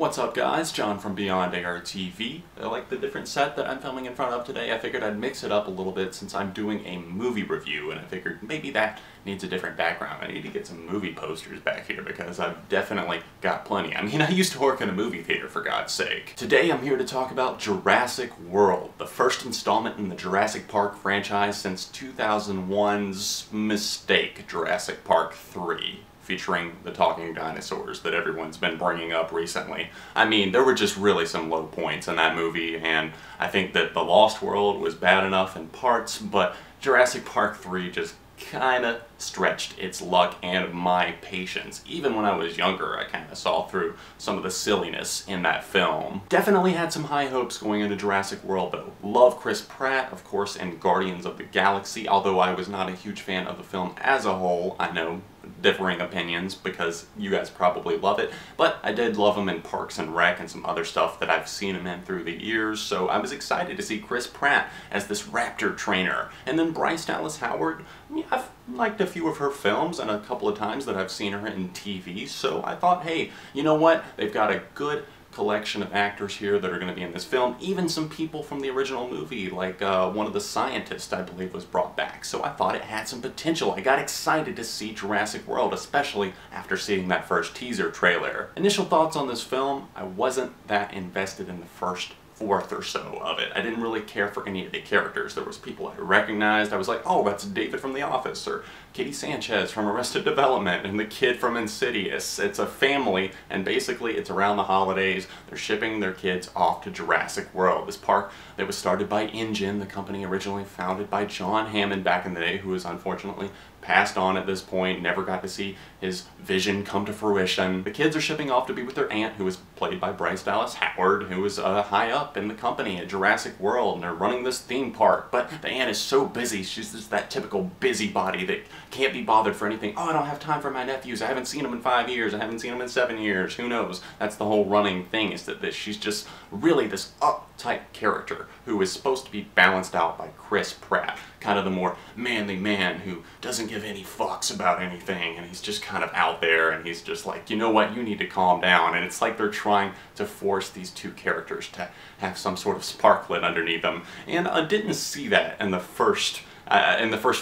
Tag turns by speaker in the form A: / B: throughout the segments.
A: What's up guys, John from Beyond ARTV. I like the different set that I'm filming in front of today. I figured I'd mix it up a little bit since I'm doing a movie review, and I figured maybe that needs a different background. I need to get some movie posters back here because I've definitely got plenty. I mean, I used to work in a movie theater, for God's sake. Today I'm here to talk about Jurassic World, the first installment in the Jurassic Park franchise since 2001's mistake, Jurassic Park 3. Featuring the talking dinosaurs that everyone's been bringing up recently. I mean, there were just really some low points in that movie, and I think that The Lost World was bad enough in parts, but Jurassic Park 3 just kinda stretched its luck and my patience. Even when I was younger, I kinda saw through some of the silliness in that film. Definitely had some high hopes going into Jurassic World though. Love Chris Pratt, of course, in Guardians of the Galaxy, although I was not a huge fan of the film as a whole. I know, differing opinions because you guys probably love it, but I did love him in Parks and Rec and some other stuff that I've seen him in through the years, so I was excited to see Chris Pratt as this raptor trainer. And then Bryce Dallas Howard, yeah, I've liked a few of her films and a couple of times that I've seen her in TV, so I thought, hey, you know what? They've got a good collection of actors here that are going to be in this film. Even some people from the original movie, like one of the scientists, I believe, was brought back. So I thought it had some potential. I got excited to see Jurassic World, especially after seeing that first teaser trailer. Initial thoughts on this film, I wasn't that invested in the first fourth or so of it. I didn't really care for any of the characters. There was people I recognized. I was like, oh, that's David from The Office, or Kitty Sanchez from Arrested Development, and the kid from Insidious. It's a family, and basically it's around the holidays. They're shipping their kids off to Jurassic World, this park that was started by InGen, the company originally founded by John Hammond back in the day, who was unfortunately passed on at this point, never got to see his vision come to fruition. The kids are shipping off to be with their aunt, who is played by Bryce Dallas Howard, who is high up in the company at Jurassic World, and they're running this theme park. But the aunt is so busy, she's just that typical busybody that can't be bothered for anything. Oh, I don't have time for my nephews, I haven't seen them in 5 years, I haven't seen them in 7 years, who knows? That's the whole running thing, is that she's just really this uptight character who is supposed to be balanced out by Chris Pratt, kind of the more manly man who doesn't give any fucks about anything, and he's just kind of out there, and he's just like, you know what, you need to calm down. And it's like they're trying to force these two characters to have some sort of spark lit underneath them, and I didn't see that in the first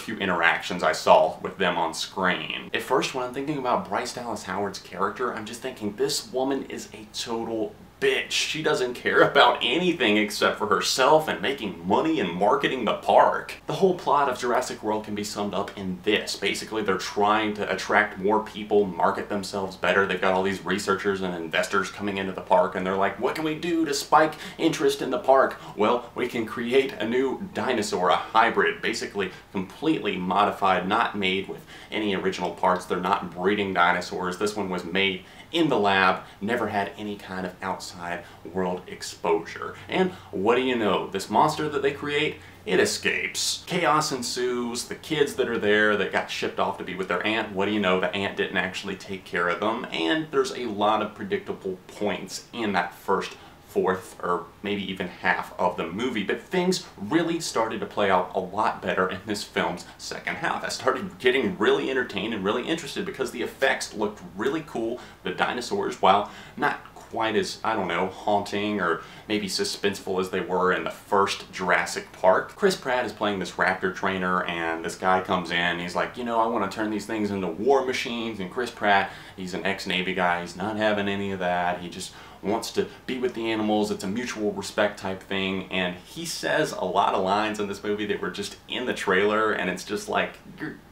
A: few interactions I saw with them on screen. At first, when I'm thinking about Bryce Dallas Howard's character, I'm just thinking, this woman is a total bitch. She doesn't care about anything except for herself and making money and marketing the park. The whole plot of Jurassic World can be summed up in this. Basically, they're trying to attract more people, market themselves better. They've got all these researchers and investors coming into the park, and they're like, what can we do to spike interest in the park? Well, we can create a new dinosaur, a hybrid, basically completely modified, not made with any original parts. They're not breeding dinosaurs. This one was made in the lab, never had any kind of outside world exposure. And what do you know? This monster that they create, it escapes. Chaos ensues. The kids that are there that got shipped off to be with their aunt, what do you know? The aunt didn't actually take care of them, and there's a lot of predictable points in that first fourth or maybe even half of the movie, but things really started to play out a lot better in this film's second half. I started getting really entertained and really interested because the effects looked really cool. The dinosaurs, while not quite as, I don't know, haunting or maybe suspenseful as they were in the first Jurassic Park. Chris Pratt is playing this raptor trainer, and this guy comes in, he's like, you know, I want to turn these things into war machines, and Chris Pratt, he's an ex-Navy guy, he's not having any of that, he just wants to be with the animals. It's a mutual respect type thing, and he says a lot of lines in this movie that were just in the trailer, and it's just like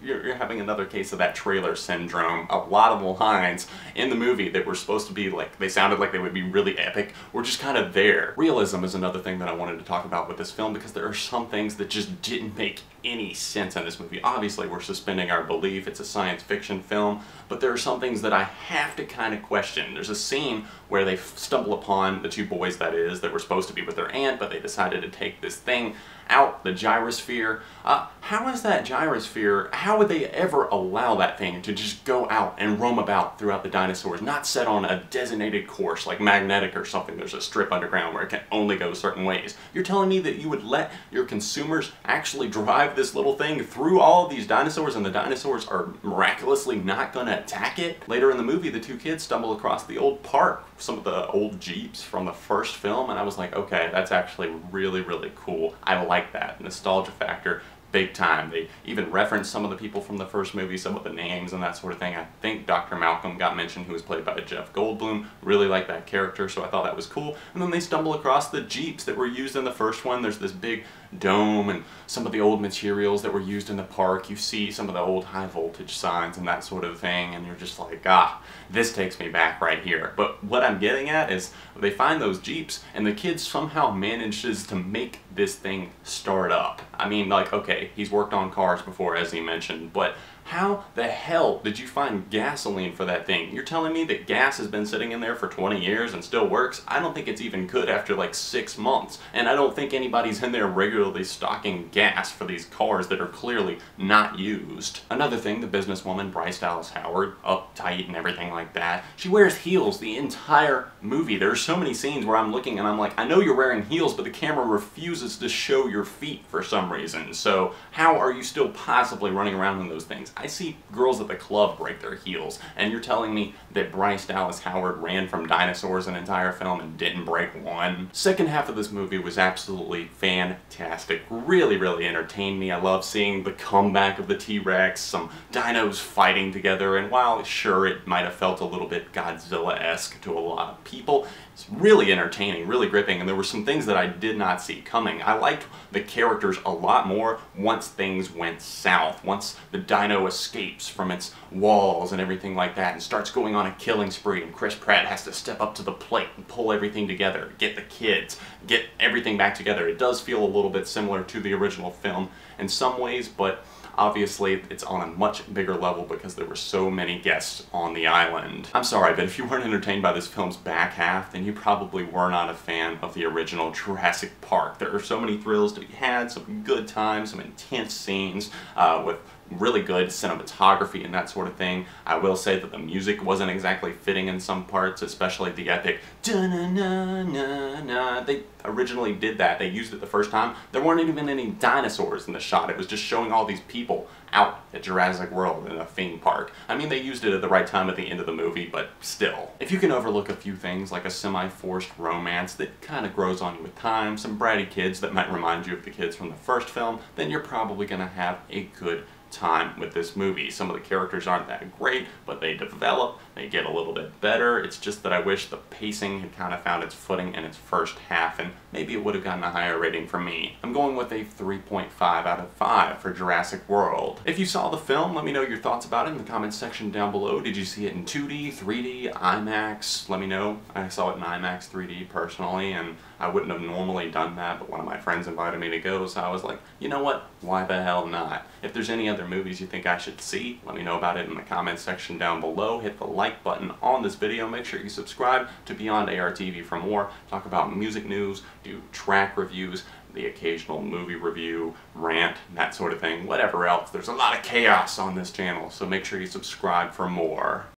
A: you're having another case of that trailer syndrome. A lot of the lines in the movie that were supposed to be like, they sounded like they would be really epic, were just kind of there. Realism is another thing that I wanted to talk about with this film, because there are some things that just didn't make any sense in this movie. Obviously, we're suspending our belief, it's a science fiction film, but there are some things that I have to kind of question. There's a scene where they stumble upon the two boys, that were supposed to be with their aunt, but they decided to take this thing out the gyrosphere. How is that gyrosphere, how would they ever allow that thing to just go out and roam about throughout the dinosaurs, not set on a designated course like magnetic or something? There's a strip underground where it can only go certain ways. You're telling me that you would let your consumers actually drive this little thing through all of these dinosaurs and the dinosaurs are miraculously not going to attack it? Later in the movie, the two kids stumble across the old park, some of the old Jeeps from the first film, and I was like, okay, that's actually really, really cool. I like that. Nostalgia factor. Big time. They even referenced some of the people from the first movie, some of the names and that sort of thing. I think Dr. Malcolm got mentioned, who was played by Jeff Goldblum. Really like that character, so I thought that was cool. And then they stumble across the Jeeps that were used in the first one. There's this big dome and some of the old materials that were used in the park. You see some of the old high voltage signs and that sort of thing, and you're just like, ah, this takes me back right here. But what I'm getting at is they find those Jeeps and the kid somehow manages to make this thing start up. I mean, like, okay, he's worked on cars before, as he mentioned, but how the hell did you find gasoline for that thing? You're telling me that gas has been sitting in there for 20 years and still works? I don't think it's even good after like 6 months. And I don't think anybody's in there regularly stocking gas for these cars that are clearly not used. Another thing, the businesswoman, Bryce Dallas Howard, uptight and everything like that, she wears heels the entire movie. There are so many scenes where I'm looking and I'm like, I know you're wearing heels, but the camera refuses to show your feet for some reason. So how are you still possibly running around in those things? I see girls at the club break their heels, and you're telling me that Bryce Dallas Howard ran from dinosaurs an entire film and didn't break one? Second half of this movie was absolutely fantastic. Really, really entertained me. I love seeing the comeback of the T-Rex, some dinos fighting together, and while sure it might have felt a little bit Godzilla-esque to a lot of people, it's really entertaining, really gripping, and there were some things that I did not see coming. I liked the characters a lot more once things went south, once the dino escapes from its walls and everything like that and starts going on a killing spree, and Chris Pratt has to step up to the plate and pull everything together, get the kids, get everything back together. It does feel a little bit similar to the original film in some ways, but obviously, it's on a much bigger level because there were so many guests on the island. I'm sorry, but if you weren't entertained by this film's back half, then you probably were not a fan of the original Jurassic Park. There are so many thrills to be had, some good times, some intense scenes with really good cinematography and that sort of thing. I will say that the music wasn't exactly fitting in some parts, especially the epic da-na-na-na-na. They originally did that. They used it the first time. There weren't even any dinosaurs in the shot. It was just showing all these people out at Jurassic World in a theme park. I mean, they used it at the right time at the end of the movie, but still. If you can overlook a few things like a semi-forced romance that kind of grows on you with time, some bratty kids that might remind you of the kids from the first film, then you're probably going to have a good time with this movie. Some of the characters aren't that great, but they develop, they get a little bit better. It's just that I wish the pacing had kind of found its footing in its first half, and maybe it would have gotten a higher rating from me. I'm going with a 3.5 out of 5 for Jurassic World. If you saw the film, let me know your thoughts about it in the comments section down below. Did you see it in 2D, 3D, IMAX? Let me know. I saw it in IMAX 3D personally, and I wouldn't have normally done that, but one of my friends invited me to go, so I was like, you know what? Why the hell not? If there's any other movies you think I should see, let me know about it in the comments section down below. Hit the like button on this video. Make sure you subscribe to Beyond ARTV for more. Talk about music news, do track reviews, the occasional movie review, rant, that sort of thing, whatever else. There's a lot of chaos on this channel, so make sure you subscribe for more.